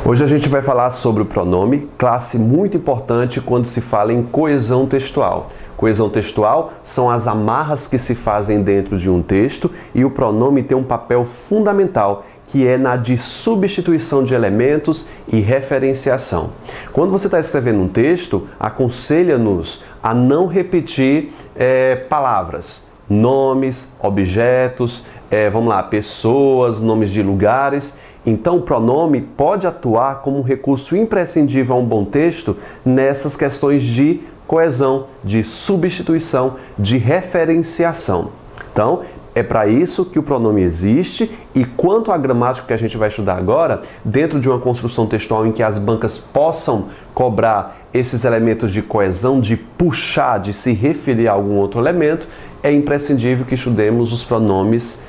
Hoje a gente vai falar sobre o pronome, classe muito importante quando se fala em coesão textual. Coesão textual são as amarras que se fazem dentro de um texto e o pronome tem um papel fundamental, que é na de substituição de elementos e referenciação. Quando você está escrevendo um texto, aconselha-nos a não repetir palavras, nomes, objetos, pessoas, nomes de lugares. Então, o pronome pode atuar como um recurso imprescindível a um bom texto nessas questões de coesão, de substituição, de referenciação. Então, é para isso que o pronome existe e quanto à gramática que a gente vai estudar agora, dentro de uma construção textual em que as bancas possam cobrar esses elementos de coesão, de puxar, de se referir a algum outro elemento, é imprescindível que estudemos os pronomes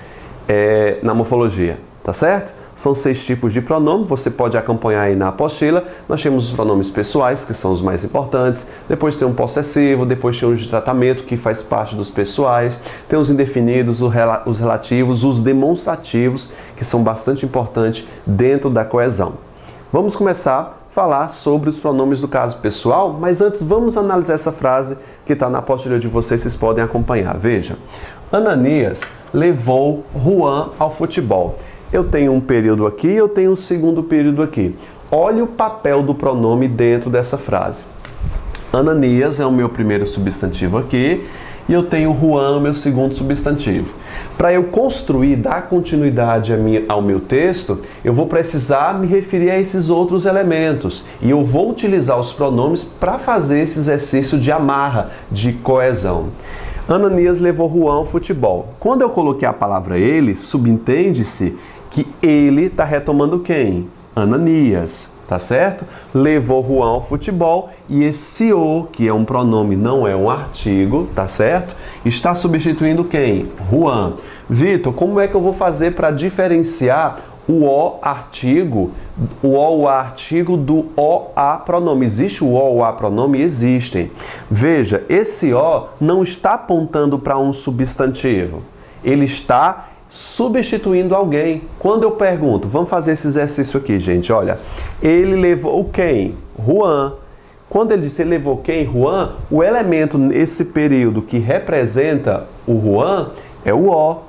na morfologia, tá certo? São 6 tipos de pronome, você pode acompanhar aí na apostila. Nós temos os pronomes pessoais, que são os mais importantes, depois tem um possessivo, depois tem os de tratamento, que faz parte dos pessoais, tem os indefinidos, os relativos, os demonstrativos, que são bastante importantes dentro da coesão. Vamos começar a falar sobre os pronomes do caso pessoal, mas antes vamos analisar essa frase que está na apostila de vocês podem acompanhar. Veja, Ananias levou Juan ao futebol. Eu tenho um período aqui, eu tenho um segundo período aqui. Olha o papel do pronome dentro dessa frase. Ananias é o meu primeiro substantivo aqui e eu tenho Juan, o meu segundo substantivo. Para eu construir, dar continuidade ao meu texto, eu vou precisar me referir a esses outros elementos e eu vou utilizar os pronomes para fazer esse exercício de amarra, de coesão. Ananias levou Juan ao futebol. Quando eu coloquei a palavra ele, subentende-se que ele está retomando quem? Ananias, tá certo? Levou Juan ao futebol e esse o, que é um pronome, não é um artigo, tá certo? Está substituindo quem? Juan. Vitor, como é que eu vou fazer para diferenciar o o artigo, o a artigo do o a pronome? Existe o o a pronome? Existem. Veja, esse o não está apontando para um substantivo. Ele está substituindo alguém. Quando eu pergunto, vamos fazer esse exercício aqui, gente, olha. Ele levou quem? Juan. Quando ele disse ele levou quem? Juan, o elemento nesse período que representa o Juan é o o.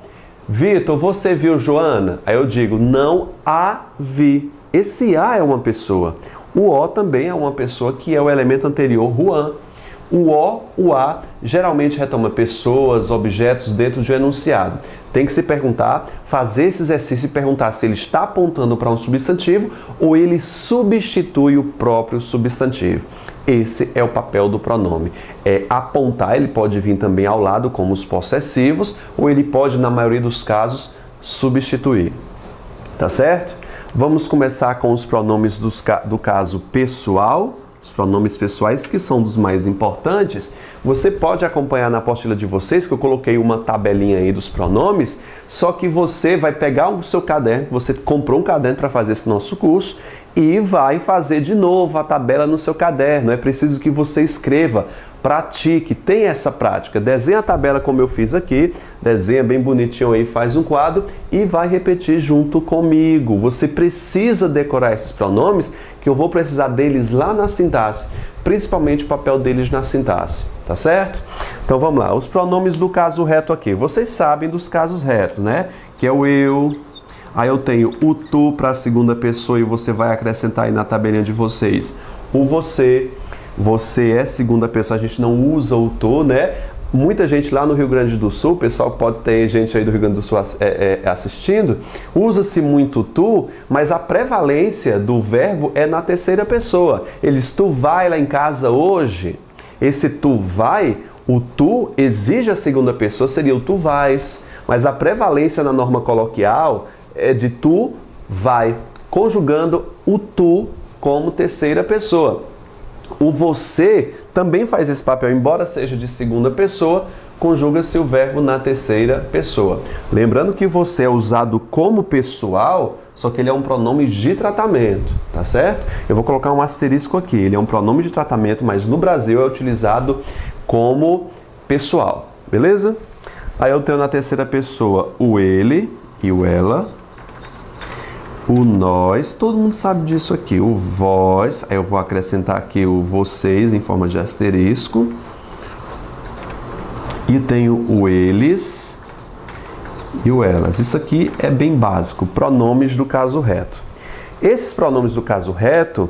Vitor, você viu Joana? Aí eu digo, não a vi. Esse a é uma pessoa. O o também é uma pessoa que é o elemento anterior, Juan. O a, geralmente retoma pessoas, objetos dentro de um enunciado. Tem que se perguntar, fazer esse exercício e perguntar se ele está apontando para um substantivo ou ele substitui o próprio substantivo. Esse é o papel do pronome. É apontar, ele pode vir também ao lado como os possessivos ou ele pode, na maioria dos casos, substituir. Tá certo? Vamos começar com os pronomes do caso pessoal. Os pronomes pessoais, que são dos mais importantes. Você pode acompanhar na apostila de vocês, que eu coloquei uma tabelinha aí dos pronomes, só que você vai pegar o seu caderno, você comprou um caderno para fazer esse nosso curso, e vai fazer de novo a tabela no seu caderno. É preciso que você escreva, pratique, tenha essa prática. Desenha a tabela como eu fiz aqui, desenha bem bonitinho aí, faz um quadro e vai repetir junto comigo. Você precisa decorar esses pronomes, que eu vou precisar deles lá na sintaxe, principalmente o papel deles na sintaxe, tá certo? Então vamos lá, os pronomes do caso reto aqui. Vocês sabem dos casos retos, né? Que é o eu, aí eu tenho o tu para a segunda pessoa e você vai acrescentar aí na tabelinha de vocês o você. Você é segunda pessoa, a gente não usa o tu, né? Muita gente lá no Rio Grande do Sul, pessoal, pode ter gente aí do Rio Grande do Sul assistindo, usa-se muito tu, mas a prevalência do verbo é na terceira pessoa. Eles, tu vai lá em casa hoje, esse tu vai, o tu exige a segunda pessoa, seria o tu vais, mas a prevalência na norma coloquial é de tu vai, conjugando o tu como terceira pessoa. O você também faz esse papel, embora seja de segunda pessoa, conjuga-se o verbo na terceira pessoa. Lembrando que você é usado como pessoal, só que ele é um pronome de tratamento, tá certo? Eu vou colocar um asterisco aqui, ele é um pronome de tratamento, mas no Brasil é utilizado como pessoal, beleza? Aí eu tenho na terceira pessoa o ele e o ela. o nós, todo mundo sabe disso aqui, o vós, aí eu vou acrescentar aqui o vocês em forma de asterisco, e tenho o eles e o elas. Isso aqui é bem básico, pronomes do caso reto. Esses pronomes do caso reto,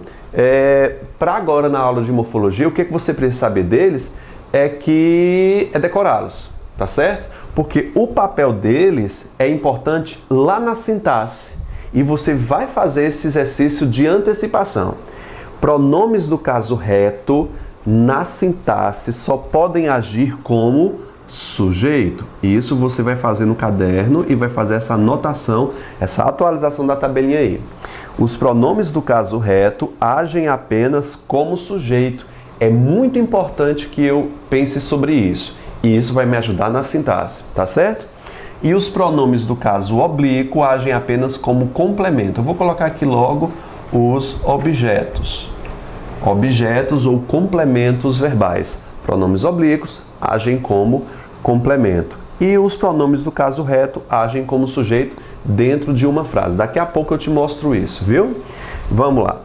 para agora na aula de morfologia, o que você precisa saber deles é decorá-los, tá certo? Porque o papel deles é importante lá na sintaxe. E você vai fazer esse exercício de antecipação. Pronomes do caso reto, na sintaxe, só podem agir como sujeito. E isso você vai fazer no caderno e vai fazer essa anotação, essa atualização da tabelinha aí. Os pronomes do caso reto agem apenas como sujeito. É muito importante que eu pense sobre isso. E isso vai me ajudar na sintaxe, tá certo? E os pronomes do caso oblíquo agem apenas como complemento. Eu vou colocar aqui logo os objetos. Objetos ou complementos verbais. Pronomes oblíquos agem como complemento. E os pronomes do caso reto agem como sujeito dentro de uma frase. Daqui a pouco eu te mostro isso, viu? Vamos lá.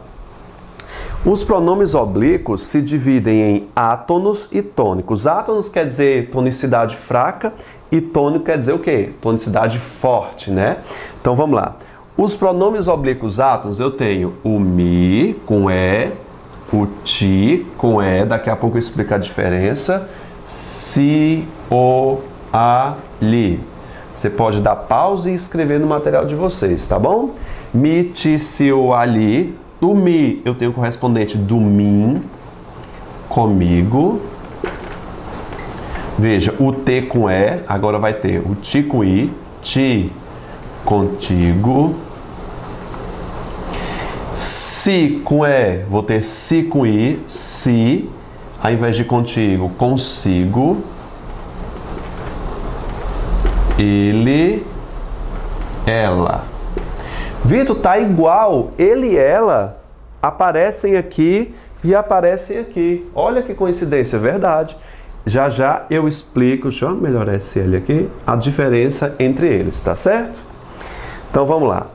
Os pronomes oblíquos se dividem em átonos e tônicos. Átonos quer dizer tonicidade fraca e tônico quer dizer o quê? Tonicidade forte, né? Então vamos lá. Os pronomes oblíquos átonos eu tenho o mi com e, o ti com e, daqui a pouco eu explico a diferença, si, o, a, li. Você pode dar pausa e escrever no material de vocês, tá bom? Mi, ti, si, o, a, li. O mi, eu tenho o correspondente do mim, comigo. Veja, o t com e, agora vai ter o ti com i, ti, contigo. Si com e, vou ter si com i, si, ao invés de contigo, consigo. Ele, ela. Vitor, tá igual, ele e ela aparecem aqui e aparecem aqui. Olha que coincidência, verdade. Já já eu explico, deixa eu melhorar esse L aqui, a diferença entre eles, tá certo? Então vamos lá.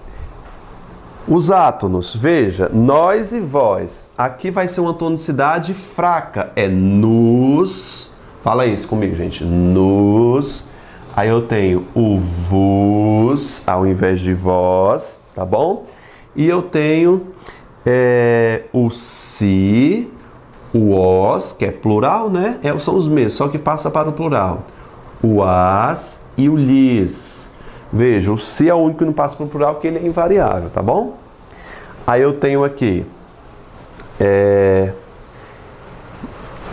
Os átonos, veja, nós e vós. Aqui vai ser uma tonicidade fraca, é nos. Fala isso comigo, gente. Nos. Aí eu tenho o vos ao invés de vós, tá bom? E eu tenho o si, o os, que é plural, né? São os mesmos, só que passa para o plural. O as e o lis. Veja, o si é o único que não passa para o plural, porque ele é invariável, tá bom? Aí eu tenho aqui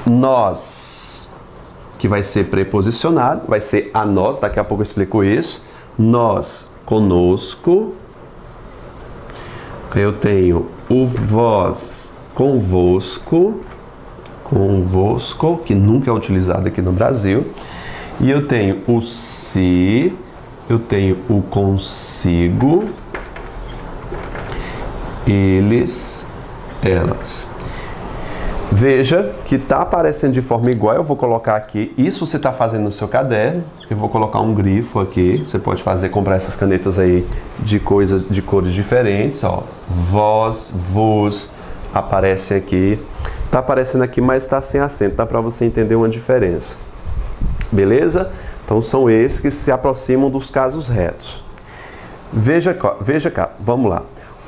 nós, que vai ser preposicionado, vai ser a nós, daqui a pouco eu explico isso. Nós, conosco. Eu tenho o vós, convosco, convosco, que nunca é utilizado aqui no Brasil. E eu tenho o si, eu tenho o consigo, eles, elas. Veja que está aparecendo de forma igual, eu vou colocar aqui, isso você está fazendo no seu caderno, eu vou colocar um grifo aqui, você pode comprar essas canetas aí de cores diferentes, ó, vós, vos, aparece aqui, está aparecendo aqui, mas está sem acento, dá para você entender uma diferença, beleza? Então são esses que se aproximam dos casos retos. Veja cá, vamos lá,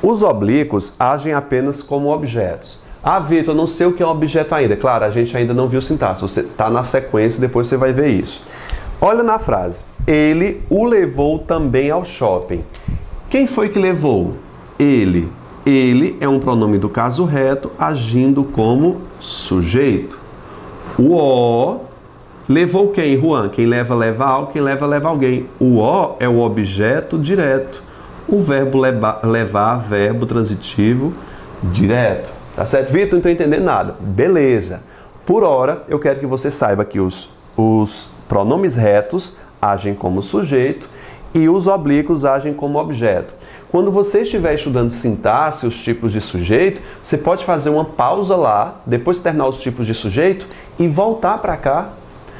os oblíquos agem apenas como objetos. Ah, Vitor, eu não sei o que é um objeto ainda. Claro, a gente ainda não viu sintaxe. Você está na sequência, depois você vai ver isso. Olha na frase. Ele o levou também ao shopping. Quem foi que levou? Ele. Ele é um pronome do caso reto, agindo como sujeito. O o levou quem, Juan? Quem leva, leva algo. Quem leva, leva alguém. O o é o objeto direto. O verbo levar, verbo transitivo direto. Tá certo? Vitor, não estou entendendo nada. Beleza. Por hora, eu quero que você saiba que os pronomes retos agem como sujeito e os oblíquos agem como objeto. Quando você estiver estudando sintaxe, os tipos de sujeito, você pode fazer uma pausa lá, depois de terminar os tipos de sujeito, e voltar para cá.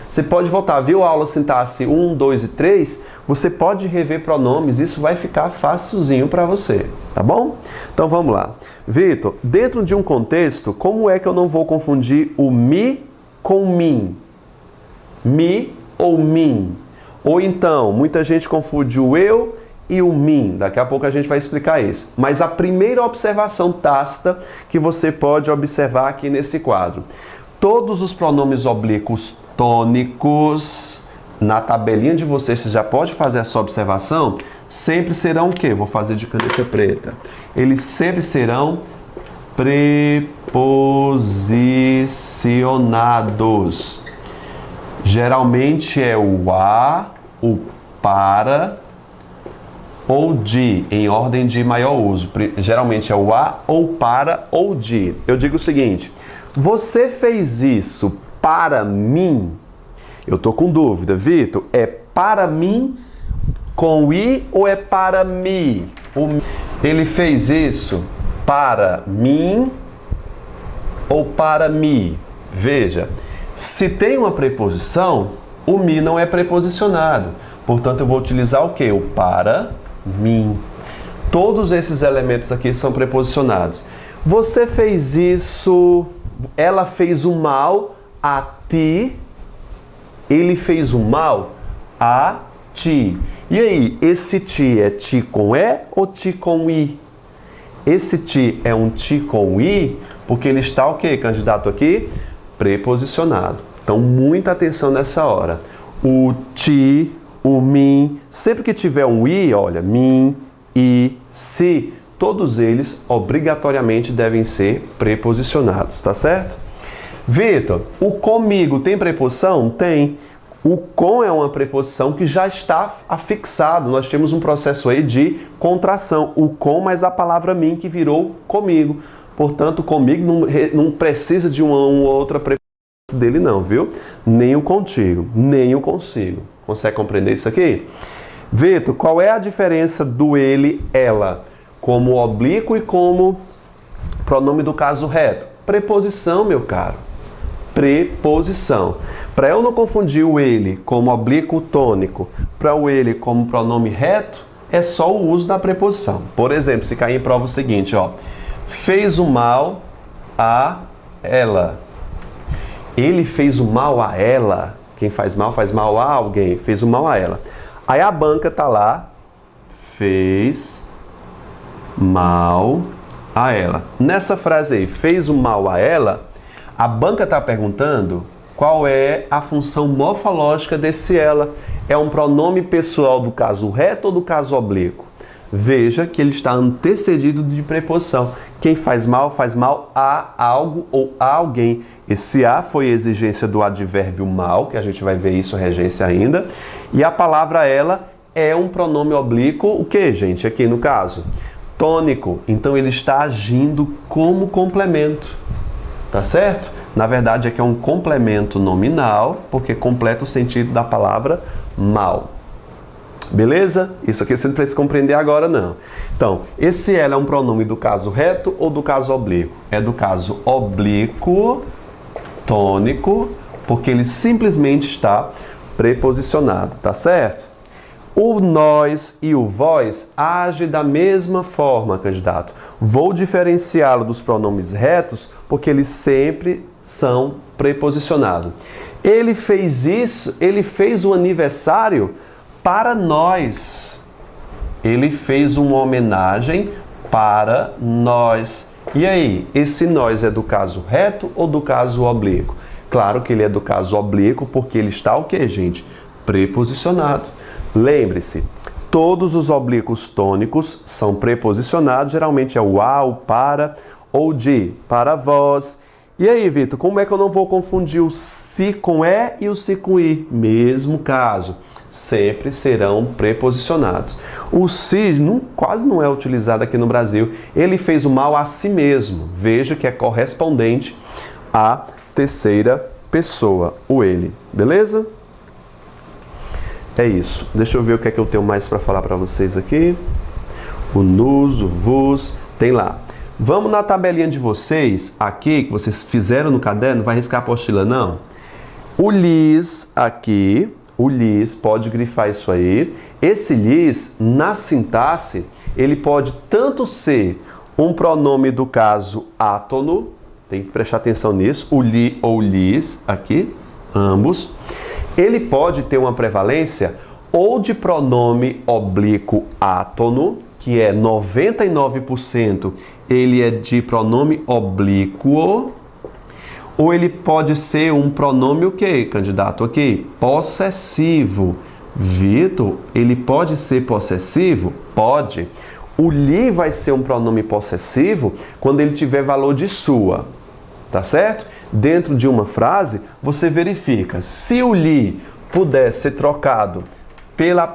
Você pode voltar, viu a aula sintaxe 1, 2 e 3? Você pode rever pronomes, isso vai ficar facilzinho para você, tá bom? Então vamos lá. Vitor, dentro de um contexto, como é que eu não vou confundir o me com mim? Me ou mim? Ou então, muita gente confunde o eu e o mim. Daqui a pouco a gente vai explicar isso. Mas a primeira observação tácita que você pode observar aqui nesse quadro. Todos os pronomes oblíquos tônicos, na tabelinha de vocês, você já pode fazer essa observação, sempre serão o quê? Vou fazer de caneta preta. Eles sempre serão preposicionados. Geralmente é o a, o para ou de, em ordem de maior uso. Geralmente é o a, ou para, ou de. Eu digo o seguinte, você fez isso para mim? Eu tô com dúvida, Vitor, é para mim com i ou é para mim? Ele fez isso para mim ou para mim? Veja, se tem uma preposição, o me não é preposicionado. Portanto, eu vou utilizar o quê? O para mim. Todos esses elementos aqui são preposicionados. Você fez isso, ela fez o mal a ti, ele fez o mal a ti. E aí, esse ti é ti com e ou ti com i? Esse ti é um ti com i, porque ele está o quê, candidato aqui? Preposicionado. Então, muita atenção nessa hora. O ti, o mim, sempre que tiver um i, olha, mim, i, si, todos eles obrigatoriamente devem ser preposicionados, tá certo? Vitor, o comigo tem preposição? Tem. O com é uma preposição que já está afixado. Nós temos um processo aí de contração. O com mais a palavra mim que virou comigo. Portanto, comigo não precisa de uma outra preposição dele não, viu? Nem o contigo, nem o consigo. Consegue compreender isso aqui? Vitor, qual é a diferença do ele, ela? Como oblíquo e como pronome do caso reto? Preposição, meu caro. Preposição. Para eu não confundir o ele como oblíquo tônico para o ele como pronome reto, é só o uso da preposição. Por exemplo, se cair em prova o seguinte, ó. Fez o mal a ela. Ele fez o mal a ela. Quem faz mal a alguém. Fez o mal a ela. Aí a banca tá lá. Fez mal a ela. Nessa frase aí, fez o mal a ela, a banca está perguntando qual é a função morfológica desse ela. É um pronome pessoal do caso reto ou do caso oblíquo? Veja que ele está antecedido de preposição. Quem faz mal a algo ou a alguém. Esse a foi a exigência do advérbio mal, que a gente vai ver isso, regência ainda. E a palavra ela é um pronome oblíquo, o que, gente, aqui no caso? Tônico. Então ele está agindo como complemento. Tá certo? Na verdade, aqui é um complemento nominal, porque completa o sentido da palavra mal. Beleza? Isso aqui você não precisa compreender agora, não. Então, esse ela é um pronome do caso reto ou do caso oblíquo? É do caso oblíquo, tônico, porque ele simplesmente está preposicionado, tá certo? O nós e o vós agem da mesma forma, candidato. Vou diferenciá-lo dos pronomes retos porque eles sempre são preposicionados. Ele fez isso, ele fez o aniversário para nós. Ele fez uma homenagem para nós. E aí, esse nós é do caso reto ou do caso oblíquo? Claro que ele é do caso oblíquo porque ele está o quê, gente? Preposicionado. Lembre-se, todos os oblíquos tônicos são preposicionados, geralmente é o a, o para ou de, para vós. E aí, Vitor, como é que eu não vou confundir o si com e e o si com i? Mesmo caso, sempre serão preposicionados. O si quase não é utilizado aqui no Brasil. Ele fez o mal a si mesmo. Veja que é correspondente à terceira pessoa, o ele. Beleza? É isso. Deixa eu ver o que é que eu tenho mais para falar para vocês aqui. O nos, o vos, tem lá. Vamos na tabelinha de vocês, aqui, que vocês fizeram no caderno, vai riscar a apostila não? O lis aqui, o lis, pode grifar isso aí. Esse lis, na sintaxe, ele pode tanto ser um pronome do caso átono, tem que prestar atenção nisso, o li ou lis aqui, ambos. Ele pode ter uma prevalência ou de pronome oblíquo átono, que é 99%, ele é de pronome oblíquo, ou ele pode ser um pronome o quê, candidato? Aqui, possessivo. Vitor, ele pode ser possessivo? Pode. O li vai ser um pronome possessivo quando ele tiver valor de sua, tá certo? Dentro de uma frase, você verifica se o li puder ser trocado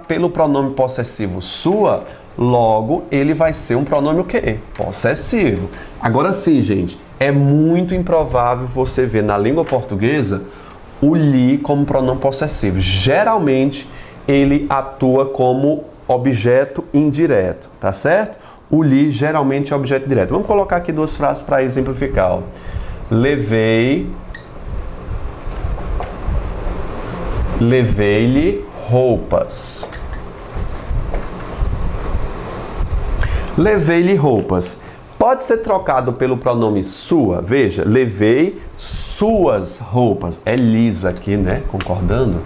pelo pronome possessivo sua, logo ele vai ser um pronome o quê? Possessivo. Agora sim, gente, é muito improvável você ver na língua portuguesa o li como pronome possessivo. Geralmente, ele atua como objeto indireto, tá certo? O li geralmente é objeto direto. Vamos colocar aqui duas frases para exemplificar. Ó. Levei-lhe roupas. Levei-lhe roupas. Pode ser trocado pelo pronome sua. Veja, levei suas roupas. É lis aqui, né? Concordando?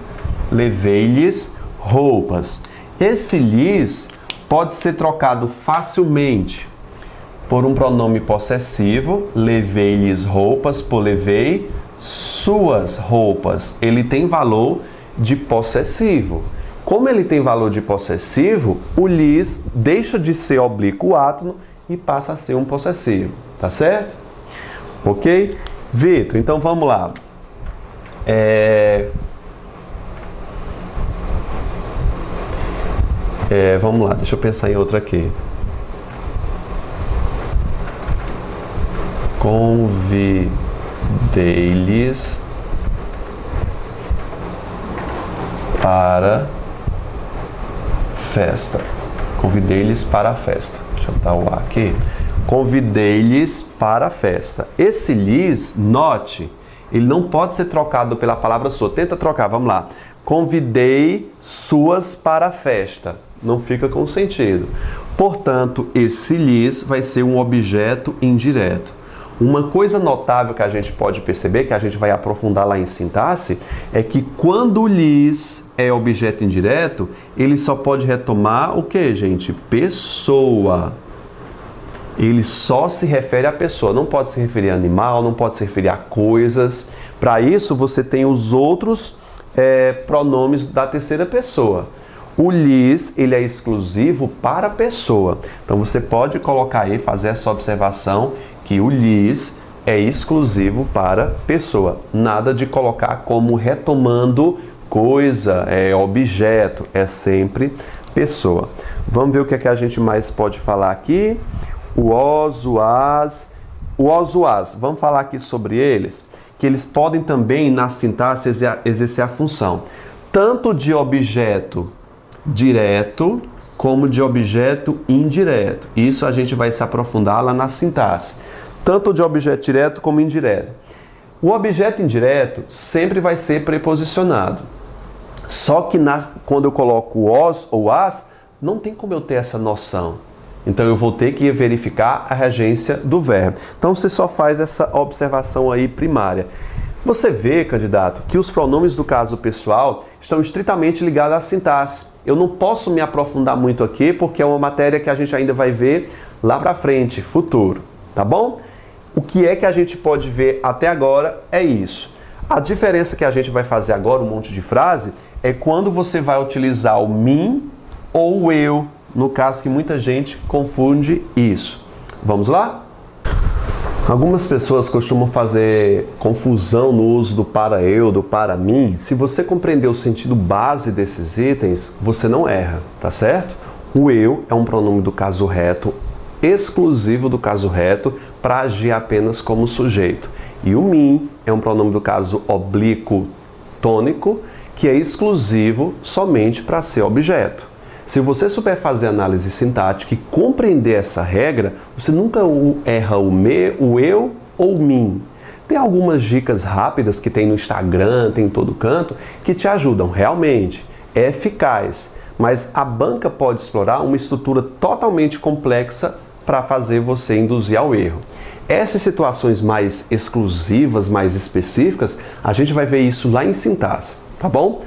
Levei-lhes roupas. Esse lhes pode ser trocado facilmente por um pronome possessivo, levei-lhes roupas, por levei suas roupas. Ele tem valor de possessivo. Como ele tem valor de possessivo, o lhes deixa de ser oblíquo átono e passa a ser um possessivo, tá certo? Ok? Vitor, então vamos lá. Vamos lá, deixa eu pensar em outra aqui. Convidei-lhes para festa. Convidei-lhes para a festa. Deixa eu dar o A aqui. Convidei-lhes para a festa. Esse lhes, note, ele não pode ser trocado pela palavra sua. Tenta trocar, vamos lá. Convidei suas para a festa. Não fica com sentido. Portanto, esse lhes vai ser um objeto indireto. Uma coisa notável que a gente pode perceber, que a gente vai aprofundar lá em sintaxe, é que quando o lhes é objeto indireto, ele só pode retomar o que, gente? Pessoa. Ele só se refere à pessoa, não pode se referir a animal, não pode se referir a coisas. Para isso, você tem os outros pronomes da terceira pessoa. O lhes, ele é exclusivo para a pessoa. Então, você pode colocar aí, fazer essa observação, que o lhes é exclusivo para pessoa. Nada de colocar como retomando coisa, objeto, é sempre pessoa. Vamos ver o que é que a gente mais pode falar aqui. O os, o as. O os, o as, vamos falar aqui sobre eles, que eles podem também, na sintaxe, exercer a função tanto de objeto direto como de objeto indireto. Isso a gente vai se aprofundar lá na sintaxe. Tanto de objeto direto como indireto. O objeto indireto sempre vai ser preposicionado. Só que quando eu coloco o os ou as, não tem como eu ter essa noção. Então eu vou ter que verificar a regência do verbo. Então você só faz essa observação aí primária. Você vê, candidato, que os pronomes do caso pessoal estão estritamente ligados à sintaxe. Eu não posso me aprofundar muito aqui porque é uma matéria que a gente ainda vai ver lá para frente, futuro, tá bom? O que é que a gente pode ver até agora é isso. A diferença que a gente vai fazer agora, um monte de frase, é quando você vai utilizar o mim ou o eu, no caso que muita gente confunde isso. Vamos lá? Algumas pessoas costumam fazer confusão no uso do para eu, do para mim. Se você compreender o sentido base desses itens, você não erra, tá certo? O eu é um pronome do caso reto, exclusivo do caso reto, para agir apenas como sujeito. E o mim é um pronome do caso oblíquo tônico, que é exclusivo somente para ser objeto. Se você souber fazer análise sintática e compreender essa regra, você nunca erra o me, o eu ou o mim. Tem algumas dicas rápidas que tem no Instagram, tem em todo canto, que te ajudam. Realmente, é eficaz, mas a banca pode explorar uma estrutura totalmente complexa para fazer você induzir ao erro. Essas situações mais exclusivas, mais específicas, a gente vai ver isso lá em sintaxe, tá bom?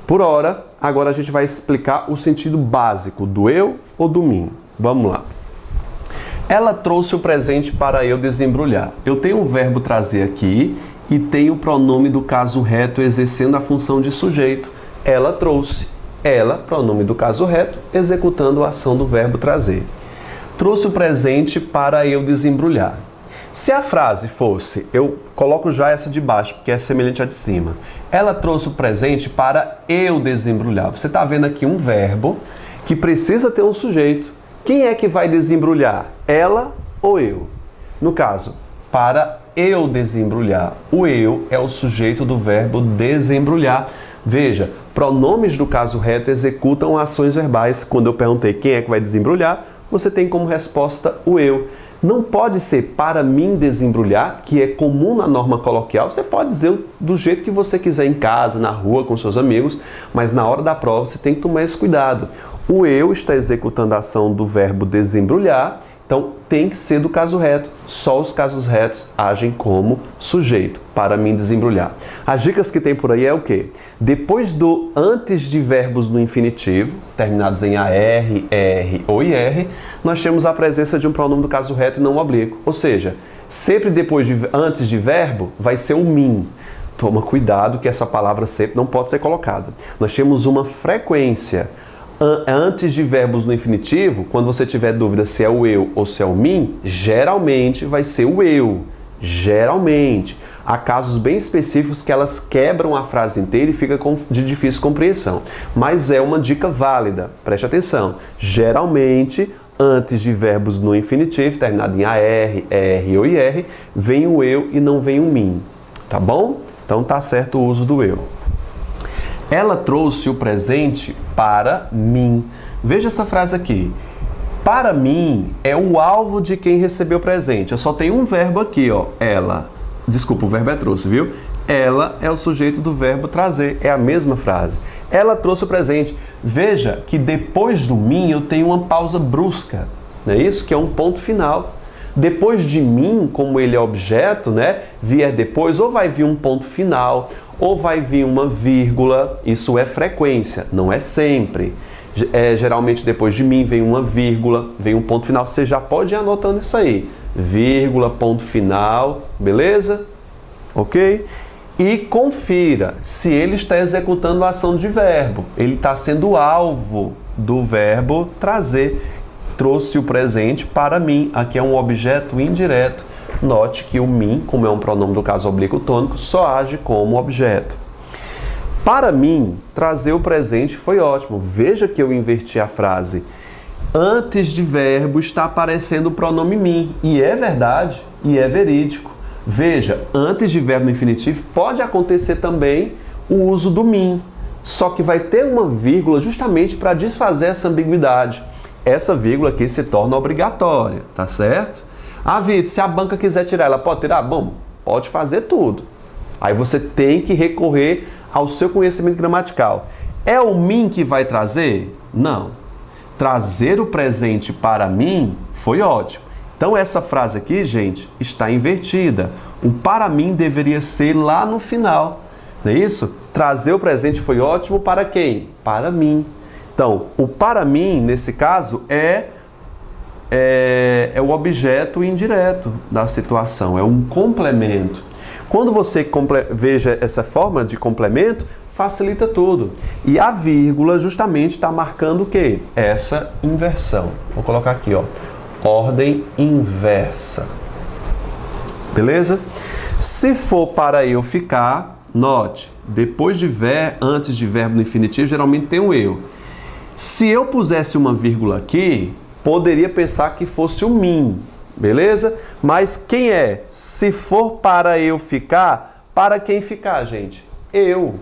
Por hora, agora a gente vai explicar o sentido básico do eu ou do mim. Vamos lá. Ela trouxe o presente para eu desembrulhar. Eu tenho o verbo trazer aqui e tenho o pronome do caso reto exercendo a função de sujeito. Ela trouxe. Ela, pronome do caso reto, executando a ação do verbo trazer. Trouxe o presente para eu desembrulhar. Se a frase fosse, eu coloco já essa de baixo, porque é semelhante à de cima. Ela trouxe o presente para eu desembrulhar. Você está vendo aqui um verbo que precisa ter um sujeito. Quem é que vai desembrulhar? Ela ou eu? No caso, para eu desembrulhar. O eu é o sujeito do verbo desembrulhar. Veja, pronomes do caso reto executam ações verbais. Quando eu perguntei quem é que vai desembrulhar, você tem como resposta o eu. Não pode ser para mim desembrulhar, que é comum na norma coloquial. Você pode dizer do jeito que você quiser em casa, na rua, com seus amigos, mas na hora da prova você tem que tomar esse cuidado. O eu está executando a ação do verbo desembrulhar, então tem que ser do caso reto. Só os casos retos agem como sujeito, para mim desembrulhar. As dicas que tem por aí é o quê? Depois do antes de verbos no infinitivo, terminados em AR, ER ou IR, nós temos a presença de um pronome do caso reto e não oblíquo. Ou seja, sempre antes de verbo vai ser o mim. Toma cuidado que essa palavra sempre não pode ser colocada. Nós temos uma frequência. Antes de verbos no infinitivo, quando você tiver dúvida se é o eu ou se é o mim, geralmente vai ser o eu. Geralmente. Há casos bem específicos que elas quebram a frase inteira e fica de difícil compreensão. Mas é uma dica válida. Preste atenção. Geralmente, antes de verbos no infinitivo, terminado em AR, ER ou IR, vem o eu e não vem o mim. Tá bom? Então tá certo o uso do eu. Ela trouxe o presente para mim. Veja essa frase aqui. Para mim é o alvo de quem recebeu o presente. Eu só tenho um verbo aqui, ó. Ela. Desculpa, o verbo é trouxe, viu? Ela é o sujeito do verbo trazer. É a mesma frase. Ela trouxe o presente. Veja que depois do mim eu tenho uma pausa brusca. Não é isso? Que é um ponto final. Depois de mim, como ele é objeto, né? Vier depois, ou vai vir um ponto final, ou vai vir uma vírgula. Isso é frequência, não é sempre. Geralmente depois de mim vem uma vírgula, vem um ponto final. Você já pode ir anotando isso aí. Vírgula, ponto final, beleza? Ok? E confira se ele está executando a ação de verbo. Ele está sendo alvo do verbo trazer. Trouxe o presente para mim. Aqui é um objeto indireto. Note que o mim, como é um pronome do caso oblíquo tônico, só age como objeto. Para mim, trazer o presente foi ótimo. Veja que eu inverti a frase. Antes de verbo está aparecendo o pronome mim. E é verdade, e é verídico. Veja, antes de verbo no infinitivo pode acontecer também o uso do mim. Só que vai ter uma vírgula justamente para desfazer essa ambiguidade. Essa vírgula aqui se torna obrigatória, tá certo? Ah, Vitor, se a banca quiser tirar, ela pode tirar? Bom, pode fazer tudo. Aí você tem que recorrer ao seu conhecimento gramatical. É o mim que vai trazer? Não. Trazer o presente para mim foi ótimo. Então essa frase aqui, gente, está invertida. O para mim deveria ser lá no final. Não é isso? Trazer o presente foi ótimo para quem? Para mim. Então, o para mim, nesse caso, é o objeto indireto da situação, é um complemento. Quando você veja essa forma de complemento, facilita tudo. E a vírgula justamente está marcando o quê? Essa inversão. Vou colocar aqui, ó, ordem inversa. Beleza? Se for para eu ficar, note, depois de antes de verbo no infinitivo, geralmente tem um eu. Se eu pusesse uma vírgula aqui, poderia pensar que fosse o mim, beleza? Mas quem é? Se for para eu ficar, para quem ficar, gente? Eu.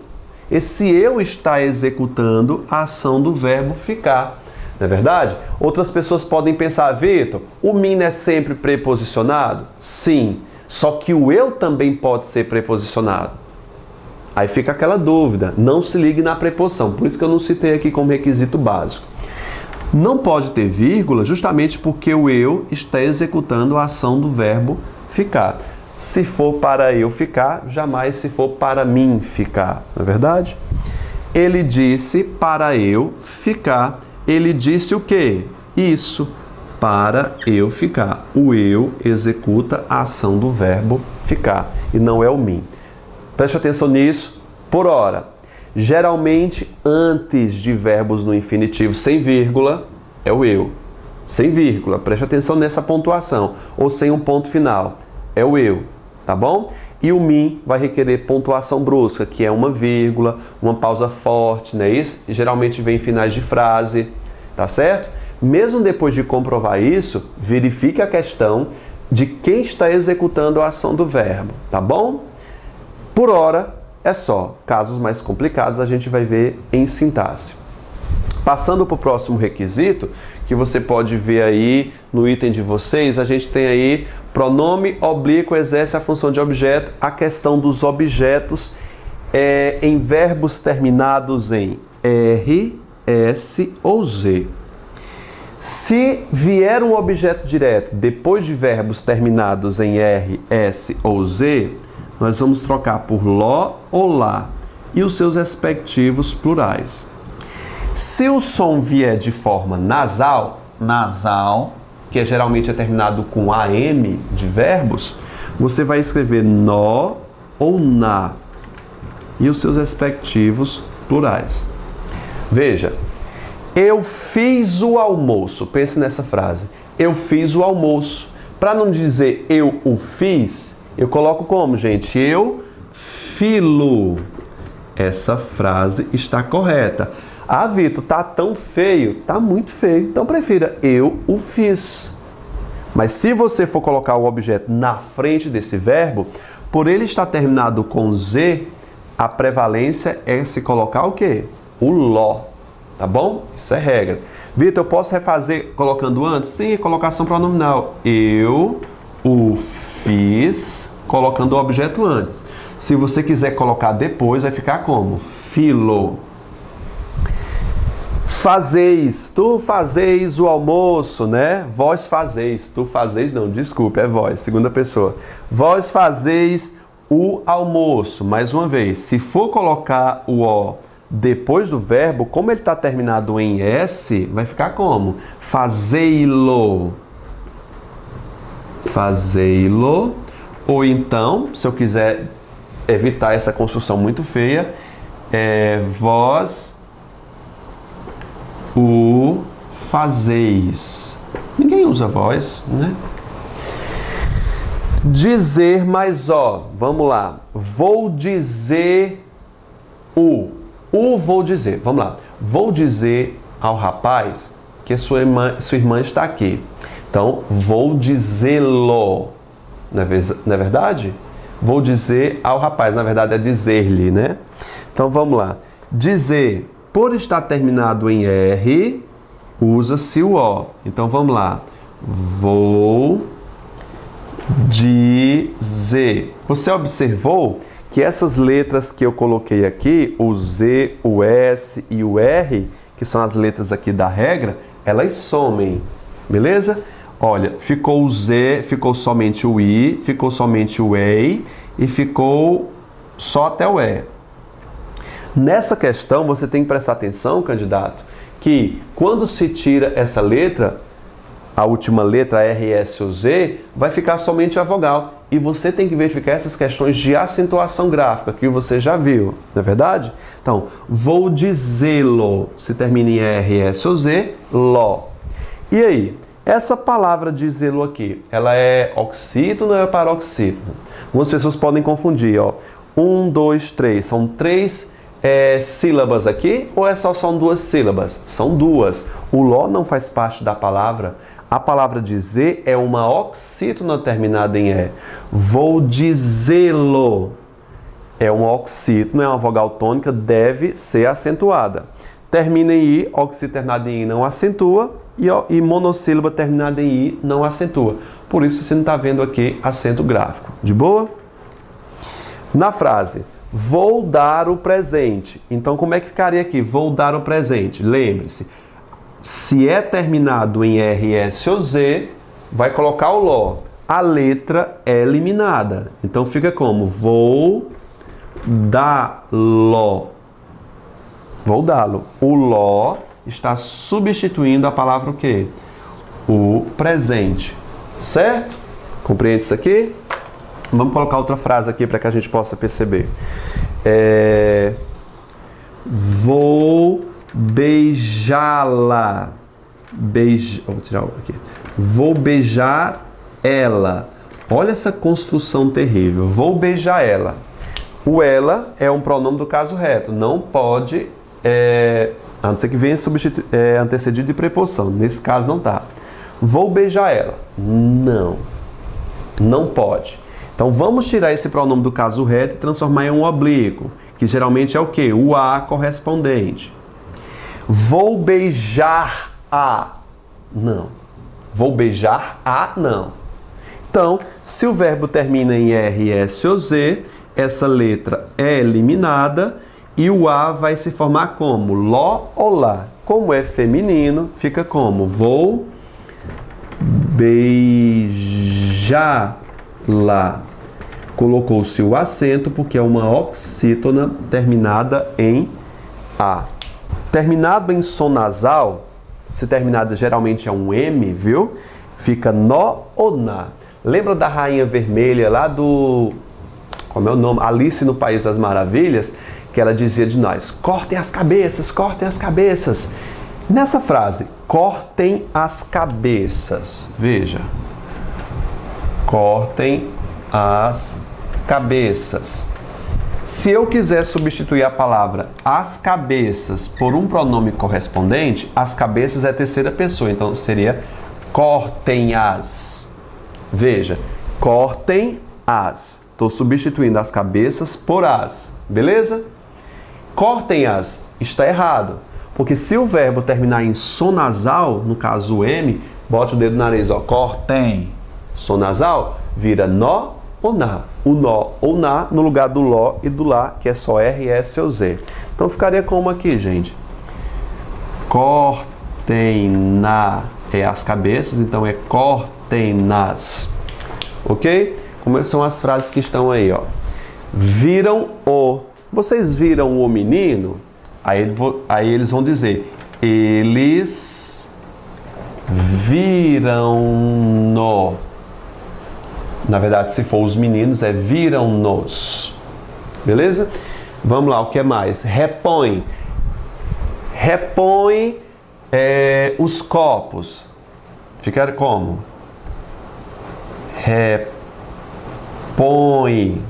Esse eu está executando a ação do verbo ficar, não é verdade? Outras pessoas podem pensar, Vitor, o mim é sempre preposicionado? Sim. Só que o eu também pode ser preposicionado. Aí fica aquela dúvida, não se ligue na preposição, por isso que eu não citei aqui como requisito básico. Não pode ter vírgula justamente porque o eu está executando a ação do verbo ficar. Se for para eu ficar, jamais se for para mim ficar, não é verdade? Ele disse para eu ficar. Ele disse o quê? Isso, para eu ficar. O eu executa a ação do verbo ficar e não é o mim. Preste atenção nisso. Por ora, geralmente antes de verbos no infinitivo sem vírgula é o eu. Sem vírgula, preste atenção nessa pontuação. Ou sem um ponto final, é o eu, tá bom? E o mim vai requerer pontuação brusca, que é uma vírgula, uma pausa forte, não é isso? E geralmente vem em finais de frase, tá certo? Mesmo depois de comprovar isso, verifique a questão de quem está executando a ação do verbo, tá bom? Por ora, é só. Casos mais complicados a gente vai ver em sintaxe. Passando para o próximo requisito, que você pode ver aí no item de vocês, a gente tem aí pronome oblíquo exerce a função de objeto, a questão dos objetos em verbos terminados em R, S ou Z. Se vier um objeto direto depois de verbos terminados em R, S ou Z, nós vamos trocar por ló ou lá e os seus respectivos plurais. Se o som vier de forma nasal, que geralmente é terminado com AM de verbos, você vai escrever nó ou na e os seus respectivos plurais. Veja, eu fiz o almoço. Pense nessa frase. Eu fiz o almoço. Para não dizer eu o fiz, eu coloco como, gente? Eu filo. Essa frase está correta. Ah, Vitor, tá tão feio. Tá muito feio. Então prefira eu o fiz. Mas se você for colocar o objeto na frente desse verbo, por ele estar terminado com Z, a prevalência é se colocar o quê? O ló. Tá bom? Isso é regra. Vitor, eu posso refazer colocando antes? Sim, colocação pronominal. Eu o fiz, colocando o objeto antes. Se você quiser colocar depois, vai ficar como? Filo. Fazeis, tu fazeis o almoço, né? Vós fazeis, tu fazeis, não, desculpe, é vós, segunda pessoa. Vós fazeis o almoço. Mais uma vez, se for colocar o O depois do verbo, como ele está terminado em S, vai ficar como? Fazei-lo. Fazei-lo. Ou então, se eu quiser evitar essa construção muito feia, vós o fazeis. Ninguém usa vós, né? Dizer mais ó. Vamos lá. Vou dizer o vou dizer. Vamos lá. Vou dizer ao rapaz que sua irmã está aqui. Então, vou dizê-lo. Não é verdade? Vou dizer ao rapaz. Na verdade, é dizer-lhe, né? Então, vamos lá. Dizer. Por estar terminado em R, usa-se o O. Então, vamos lá. Vou dizer. Você observou que essas letras que eu coloquei aqui, o Z, o S e o R, que são as letras aqui da regra, elas somem, beleza? Olha, ficou o Z, ficou somente o I, ficou somente o EI e ficou só até o E. Nessa questão, você tem que prestar atenção, candidato, que quando se tira essa letra, a última letra, R, S ou Z, vai ficar somente a vogal. E você tem que verificar essas questões de acentuação gráfica, que você já viu, não é verdade? Então, vou dizê-lo, se termina em R, S ou Z, ló. E aí, essa palavra dizê-lo aqui, ela é oxítono ou é paroxítono? Algumas pessoas podem confundir, ó. 1, 2, 3, são 3 sílabas aqui ou são 2 sílabas? São 2. O ló não faz parte da palavra. A palavra dizer é uma oxítona terminada em E. Vou dizê-lo. É uma oxítona, é uma vogal tônica, deve ser acentuada. Termina em I, oxítona terminada em I não acentua, e monossílaba terminada em I não acentua. Por isso você não está vendo aqui acento gráfico. De boa? Na frase, vou dar o presente. Então, como é que ficaria aqui? Vou dar o presente. Lembre-se, se é terminado em R, S ou Z, vai colocar o LO. A letra é eliminada. Então, fica como? Vou dá-lo. Vou dá-lo. O LO está substituindo a palavra o quê? O presente. Certo? Compreende isso aqui? Vamos colocar outra frase aqui para que a gente possa perceber. Vou beijá-la. Vou tirar aqui. Vou beijar ela. Olha essa construção terrível. Vou beijar ela. O ela é um pronome do caso reto. Não pode, a não ser que venha antecedido de preposição. Nesse caso não tá. Vou beijar ela. Não. Não pode. Então vamos tirar esse pronome do caso reto e transformar em um oblíquo, que geralmente é o quê? O a correspondente. Vou beijar a. Não. Vou beijar a. Não. Então, se o verbo termina em R, S ou Z, essa letra é eliminada e o a vai se formar como? Ló ou lá. Como é feminino, fica como? Vou beijá-la. Colocou-se o acento porque é uma oxítona terminada em A. Terminado em som nasal, se terminado geralmente é um M, viu? Fica nó ou na. Lembra da Rainha Vermelha lá do... Como é o nome? Alice no País das Maravilhas? Que ela dizia de nós, cortem as cabeças, cortem as cabeças. Nessa frase, cortem as cabeças. Veja. Cortem as cabeças. Se eu quiser substituir a palavra as cabeças por um pronome correspondente, as cabeças é terceira pessoa, então seria cortem-as. Veja, cortem-as. Estou substituindo as cabeças por as, beleza? Cortem-as está errado, porque se o verbo terminar em som nasal, no caso o M, bote o dedo no nariz, ó, cortem. Som nasal vira nó ou na. O nó ou na no lugar do ló e do lá, que é só R, S ou Z. Então ficaria como aqui, gente? Cortem-na é as cabeças, então é cortem-nas. Ok? Como são as frases que estão aí, ó. Viram o. Vocês viram o menino? Aí eles vão dizer, eles viram-no. Na verdade, se for os meninos, é viram-nos. Beleza? Vamos lá, o que é mais? Repõe. Repõe os copos. Fica como? Repõe.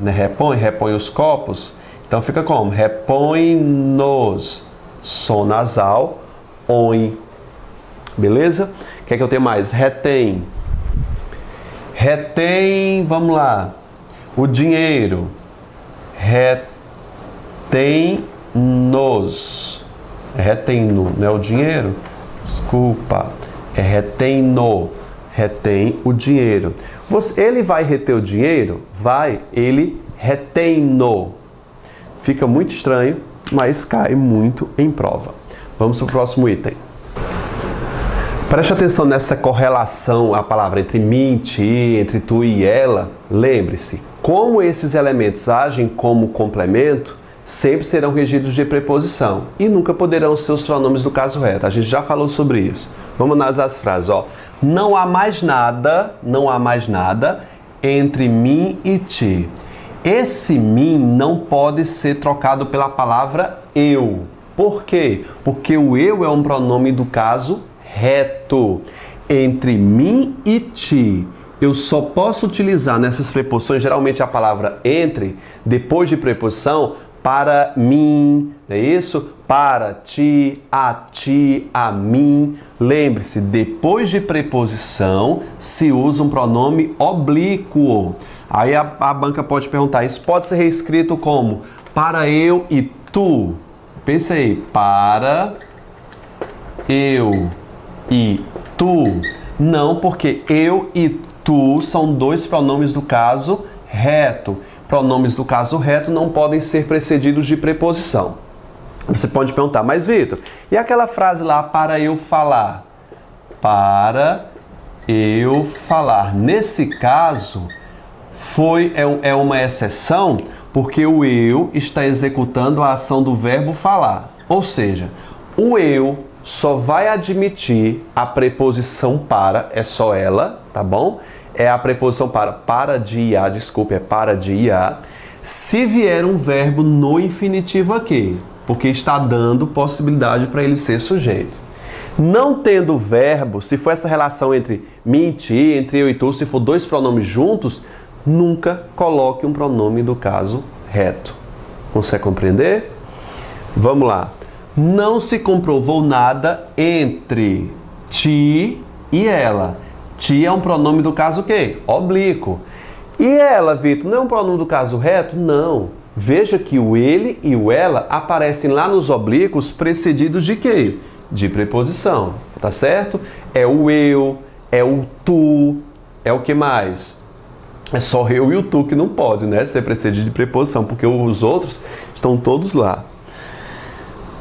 Né? Repõe os copos. Então fica como? Repõe-nos. Som nasal, on. Beleza? O que é que eu tenho mais? Retém. Retém, vamos lá. O dinheiro. Retém-nos. Retém-no, não é o dinheiro? Desculpa. É retém-no. Retém o dinheiro. Ele vai reter o dinheiro? Vai. Ele retém-no. Fica muito estranho, mas cai muito em prova. Vamos para o próximo item. Preste atenção nessa correlação, a palavra entre mim, ti, entre tu e ela. Lembre-se, como esses elementos agem como complemento, sempre serão regidos de preposição e nunca poderão ser os pronomes do caso reto. A gente já falou sobre isso. Vamos analisar as frases, ó. Não há mais nada entre mim e ti. Esse mim não pode ser trocado pela palavra eu. Por quê? Porque o eu é um pronome do caso reto. Entre mim e ti. Eu só posso utilizar nessas preposições, geralmente a palavra entre, depois de preposição, para mim, não é isso? Para ti, a mim. Lembre-se, depois de preposição se usa um pronome oblíquo. Aí a banca pode perguntar, isso pode ser reescrito como para eu e tu? Pense aí, para eu e tu. Não, porque eu e tu são dois pronomes do caso reto. Pronomes do caso reto não podem ser precedidos de preposição. Você pode perguntar, mas Vitor, e aquela frase lá, para eu falar? Para eu falar. Nesse caso, é uma exceção, porque o eu está executando a ação do verbo falar. Ou seja, o eu só vai admitir a preposição para, é só ela, tá bom? É a preposição para de ir, desculpe, é para de ir, se vier um verbo no infinitivo aqui, porque está dando possibilidade para ele ser sujeito. Não tendo verbo, se for essa relação entre mim e ti, entre eu e tu, se for dois pronomes juntos, nunca coloque um pronome do caso reto. Consegue compreender? Vamos lá. Não se comprovou nada entre ti e ela. Ti é um pronome do caso o quê? Oblíquo. E ela, Vitor, não é um pronome do caso reto? Não. Veja que o ele e o ela aparecem lá nos oblíquos precedidos de quê? De preposição, tá certo? É o eu, é o tu, é o que mais? É só eu e o tu que não pode, né, ser precedido de preposição, porque os outros estão todos lá.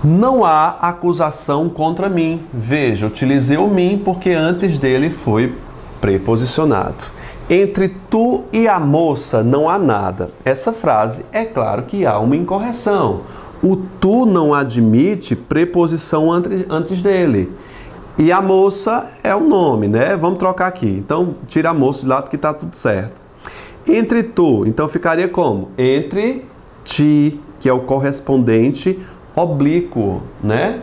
Não há acusação contra mim. Veja, utilizei o mim porque antes dele foi preposicionado. Entre tu e a moça não há nada. Essa frase, é claro que há uma incorreção. O tu não admite preposição antes dele. E a moça é o nome, né? Vamos trocar aqui. Então, tira a moça de lado que está tudo certo. Entre tu, então ficaria como? Entre ti, que é o correspondente oblíquo, né?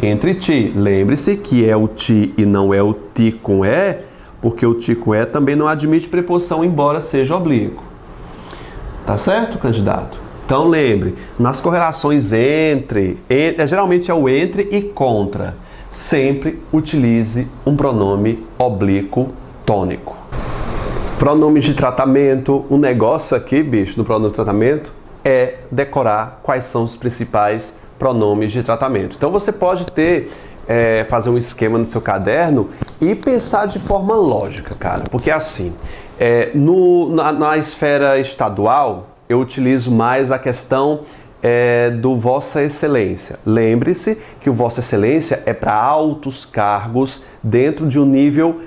Entre ti. Lembre-se que é o ti e não é o ti com e, porque o ti com e também não admite preposição, embora seja oblíquo. Tá certo, candidato? Então lembre, nas correlações geralmente é o entre e contra. Sempre utilize um pronome oblíquo tônico. Pronomes de tratamento. O negócio aqui, bicho, do pronome de tratamento é decorar quais são os principais pronomes de tratamento. Então você pode fazer um esquema no seu caderno e pensar de forma lógica, cara. Porque assim, na esfera estadual, eu utilizo mais a questão do Vossa Excelência. Lembre-se que o Vossa Excelência é para altos cargos dentro de um nível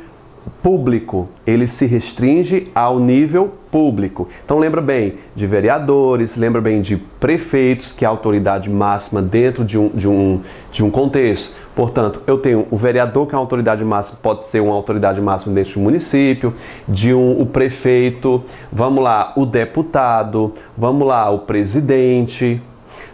público. Ele se restringe ao nível público. Então lembra bem de vereadores, lembra bem de prefeitos, que é a autoridade máxima dentro de um contexto. Portanto, eu tenho o vereador, que é uma autoridade máxima, pode ser uma autoridade máxima dentro de um município, o prefeito, vamos lá, o deputado, vamos lá, o presidente.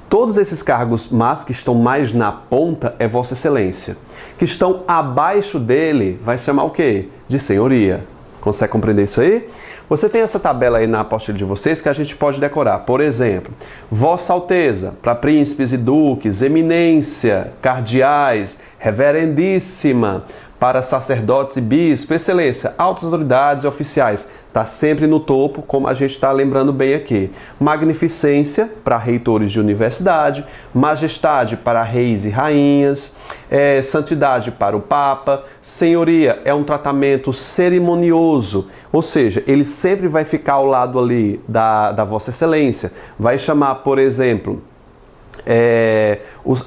Todos esses cargos máximos que estão mais na ponta é Vossa Excelência. Que estão abaixo dele, vai chamar o quê? De senhoria. Consegue compreender isso aí? Você tem essa tabela aí na apostila de vocês que a gente pode decorar. Por exemplo, Vossa Alteza, para príncipes e duques, eminência, cardeais, reverendíssima, para sacerdotes e bispos, excelência, altas autoridades e oficiais. Está sempre no topo, como a gente está lembrando bem aqui. Magnificência, para reitores de universidade, majestade para reis e rainhas, santidade para o Papa, senhoria é um tratamento cerimonioso, ou seja, ele sempre vai ficar ao lado ali da Vossa Excelência. Vai chamar, por exemplo,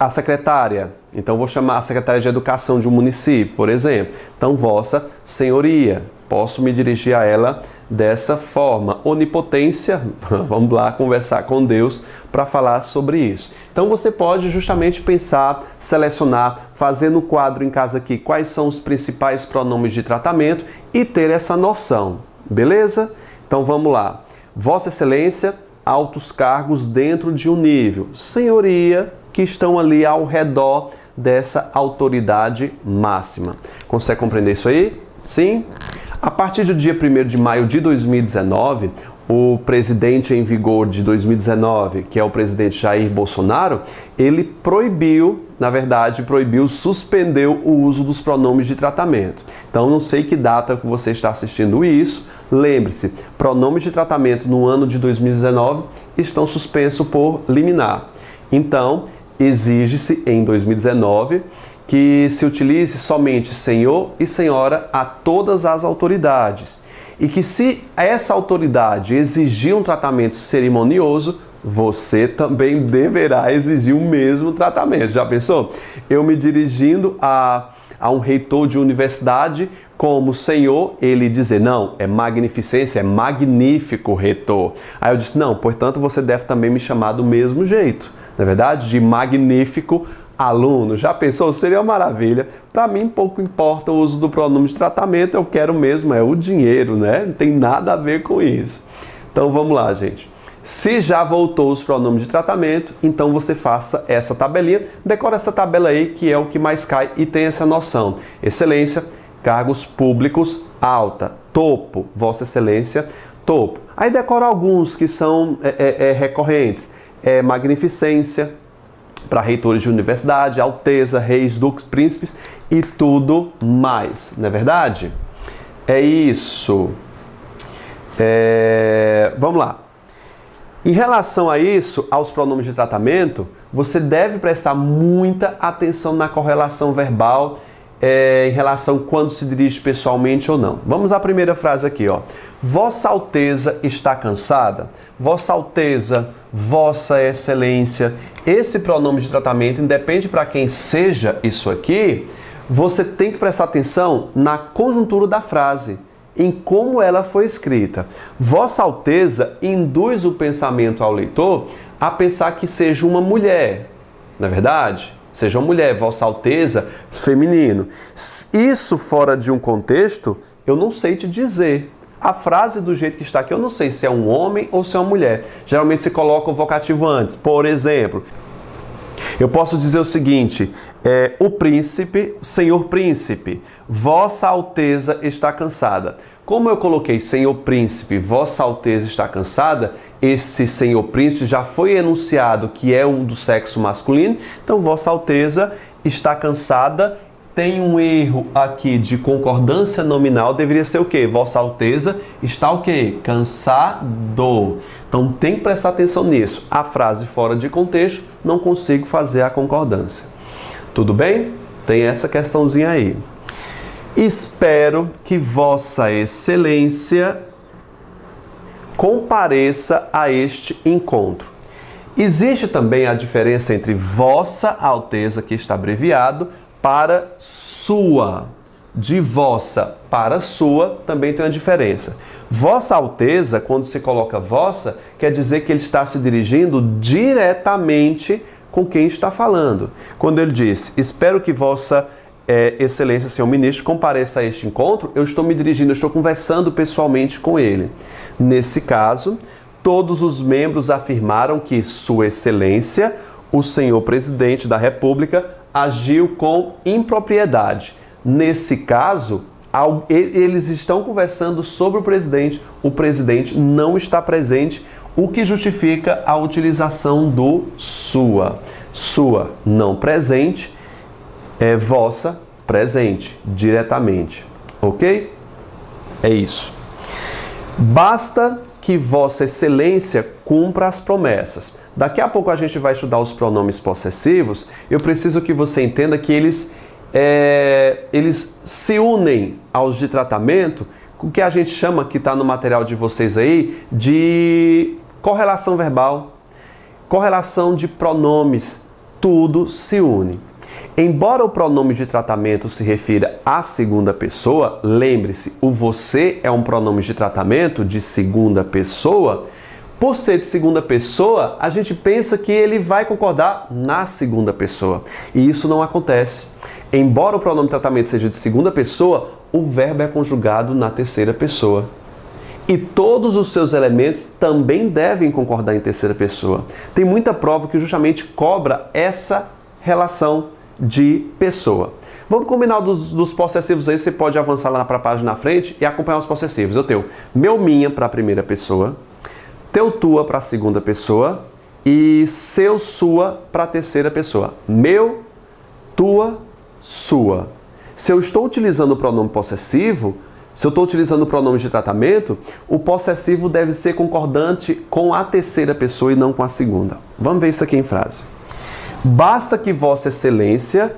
a secretária. Então, vou chamar a secretária de educação de um município, por exemplo. Então, Vossa Senhoria. Posso me dirigir a ela dessa forma. Onipotência, vamos lá conversar com Deus para falar sobre isso. Então, você pode justamente pensar, selecionar, fazer no quadro em casa aqui quais são os principais pronomes de tratamento e ter essa noção. Beleza? Então, vamos lá. Vossa Excelência, altos cargos dentro de um nível. Senhoria, que estão ali ao redor dessa autoridade máxima. Consegue compreender isso aí? Sim? A partir do dia 1º de maio de 2019, o presidente em vigor de 2019, que é o presidente Jair Bolsonaro, ele suspendeu o uso dos pronomes de tratamento. Então, não sei que data que você está assistindo isso. Lembre-se, pronomes de tratamento no ano de 2019 estão suspensos por liminar. Então, exige-se em 2019 que se utilize somente senhor e senhora a todas as autoridades. E que se essa autoridade exigir um tratamento cerimonioso, você também deverá exigir o mesmo tratamento. Já pensou? Eu me dirigindo a um reitor de universidade como senhor, ele dizer, não, é magnificência, é magnífico reitor. Aí eu disse, não, portanto você deve também me chamar do mesmo jeito, não é verdade? De magnífico aluno. Já pensou? Seria uma maravilha. Para mim, pouco importa o uso do pronome de tratamento, eu quero mesmo é o dinheiro, né? Não tem nada a ver com isso. Então vamos lá, gente. Se já voltou os pronomes de tratamento, então você faça essa tabelinha. Decora essa tabela aí, que é o que mais cai, e tem essa noção. Excelência, cargos públicos, alta, topo, Vossa Excelência, topo. Aí decora alguns que são recorrentes. Magnificência, para reitores de universidade, alteza, reis, duques, príncipes e tudo mais. Não é verdade? É isso. Vamos lá. Em relação a isso, aos pronomes de tratamento, você deve prestar muita atenção na correlação verbal em relação quando se dirige pessoalmente ou não. Vamos à primeira frase aqui, ó. Vossa Alteza está cansada? Vossa Alteza, Vossa Excelência. Esse pronome de tratamento, independe para quem seja isso aqui, você tem que prestar atenção na conjuntura da frase, em como ela foi escrita. Vossa Alteza induz o pensamento ao leitor a pensar que seja uma mulher, não é verdade? Seja uma mulher, Vossa Alteza, feminino. Isso fora de um contexto, eu não sei te dizer. A frase do jeito que está aqui, eu não sei se é um homem ou se é uma mulher. Geralmente se coloca o vocativo antes. Por exemplo, eu posso dizer o seguinte, o príncipe, senhor príncipe, Vossa Alteza está cansada. Como eu coloquei senhor príncipe, Vossa Alteza está cansada, esse senhor príncipe já foi enunciado que é um do sexo masculino, então Vossa Alteza está cansada. Tem um erro aqui de concordância nominal, deveria ser o quê? Vossa Alteza está o quê? Cansado. Então tem que prestar atenção nisso. A frase fora de contexto, não consigo fazer a concordância. Tudo bem? Tem essa questãozinha aí. Espero que Vossa Excelência compareça a este encontro. Existe também a diferença entre Vossa Alteza, que está abreviado, para sua. De vossa para sua também tem uma diferença. Vossa Alteza, quando se coloca vossa, quer dizer que ele está se dirigindo diretamente com quem está falando. Quando ele diz, espero que Vossa Excelência, senhor ministro, compareça a este encontro, eu estou me dirigindo, eu estou conversando pessoalmente com ele. Nesse caso, todos os membros afirmaram que Sua Excelência, o senhor presidente da República, agiu com impropriedade. Nesse caso, eles estão conversando sobre o presidente não está presente, o que justifica a utilização do sua. Sua não presente, vossa presente, diretamente. Ok? É isso. Basta que Vossa Excelência cumpra as promessas. Daqui a pouco a gente vai estudar os pronomes possessivos. Eu preciso que você entenda que eles se unem aos de tratamento, o que a gente chama, que está no material de vocês aí, de correlação verbal, correlação de pronomes. Tudo se une. Embora o pronome de tratamento se refira à segunda pessoa, lembre-se, o você é um pronome de tratamento de segunda pessoa. Por ser de segunda pessoa, a gente pensa que ele vai concordar na segunda pessoa. E isso não acontece. Embora o pronome de tratamento seja de segunda pessoa, o verbo é conjugado na terceira pessoa. E todos os seus elementos também devem concordar em terceira pessoa. Tem muita prova que justamente cobra essa relação de pessoa. Vamos combinar dos possessivos aí, você pode avançar lá para a página na frente e acompanhar os possessivos. Eu tenho meu, minha para a primeira pessoa, teu, tua para a segunda pessoa e seu, sua para a terceira pessoa. Meu, tua, sua. Se eu estou utilizando o pronome possessivo, se eu estou utilizando o pronome de tratamento, o possessivo deve ser concordante com a terceira pessoa e não com a segunda. Vamos ver isso aqui em frase. Basta que Vossa Excelência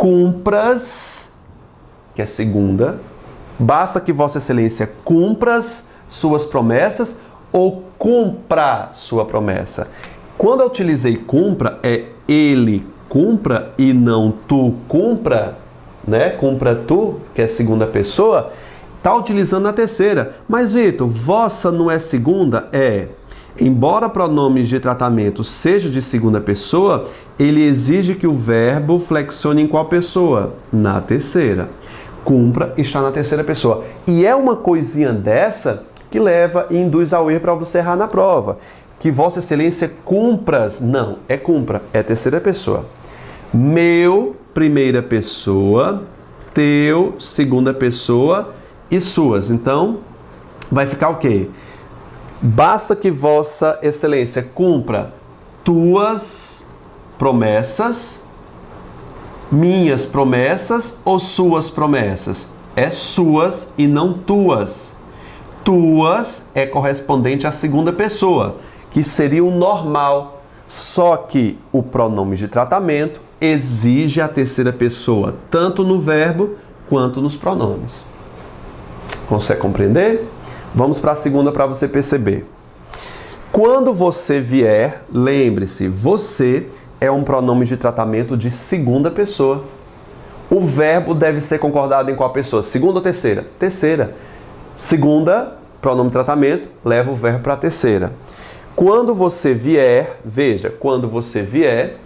cumpras, que é segunda, basta que Vossa Excelência cumpras suas promessas ou cumpra sua promessa. Quando eu utilizei cumpra, é ele cumpra e não tu cumpra, né? Cumpra tu, que é segunda pessoa, tá utilizando na terceira. Mas, Vitor, vossa não é segunda? É. Embora pronomes de tratamento seja de segunda pessoa, ele exige que o verbo flexione em qual pessoa? Na terceira. Cumpra está na terceira pessoa. E é uma coisinha dessa que leva e induz ao erro para você errar na prova. Que Vossa Excelência cumpras. Não, é cumpra, é terceira pessoa. Meu, primeira pessoa, teu, segunda pessoa e suas. Então, vai ficar o quê? Basta que Vossa Excelência cumpra tuas promessas, minhas promessas ou suas promessas? É suas e não tuas. Tuas é correspondente à segunda pessoa, que seria o normal. Só que o pronome de tratamento exige a terceira pessoa, tanto no verbo quanto nos pronomes. Consegue compreender? Vamos para a segunda para você perceber. Quando você vier, lembre-se, você é um pronome de tratamento de segunda pessoa. O verbo deve ser concordado em qual pessoa? Segunda ou terceira? Terceira. Segunda, pronome de tratamento, leva o verbo para a terceira. Quando você vier, veja, quando você vier,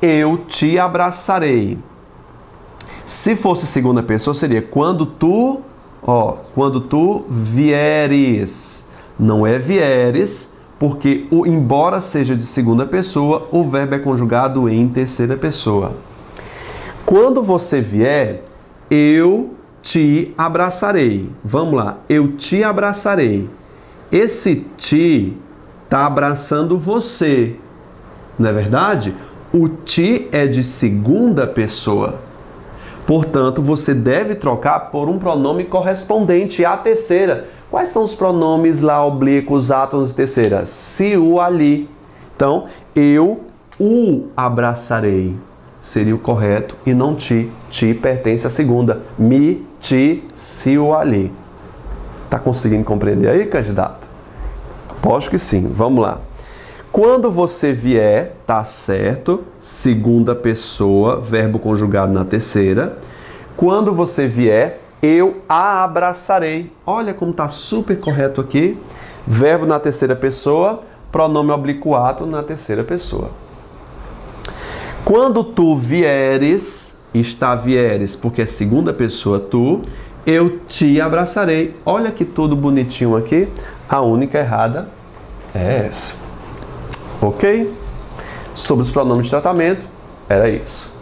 eu te abraçarei. Se fosse segunda pessoa, seria quando tu vieres. Não é vieres, porque embora seja de segunda pessoa, o verbo é conjugado em terceira pessoa. Quando você vier, eu te abraçarei. Vamos lá, eu te abraçarei. Esse te está abraçando você, não é verdade? O ti é de segunda pessoa. Portanto, você deve trocar por um pronome correspondente à terceira. Quais são os pronomes lá, oblíquos, átonos de terceira? Se, o, ali. Então, eu o abraçarei. Seria o correto e não ti. Ti pertence à segunda. Mi, ti, se, o, ali. Tá conseguindo compreender aí, candidato? Aposto que sim. Vamos lá. Quando você vier, tá certo, segunda pessoa, verbo conjugado na terceira. Quando você vier, eu a abraçarei. Olha como tá super correto aqui. Verbo na terceira pessoa, pronome obliquato na terceira pessoa. Quando tu vieres, vieres, porque é segunda pessoa tu, eu te abraçarei. Olha que tudo bonitinho aqui. A única errada é essa. Ok? Sobre os pronomes de tratamento, era isso.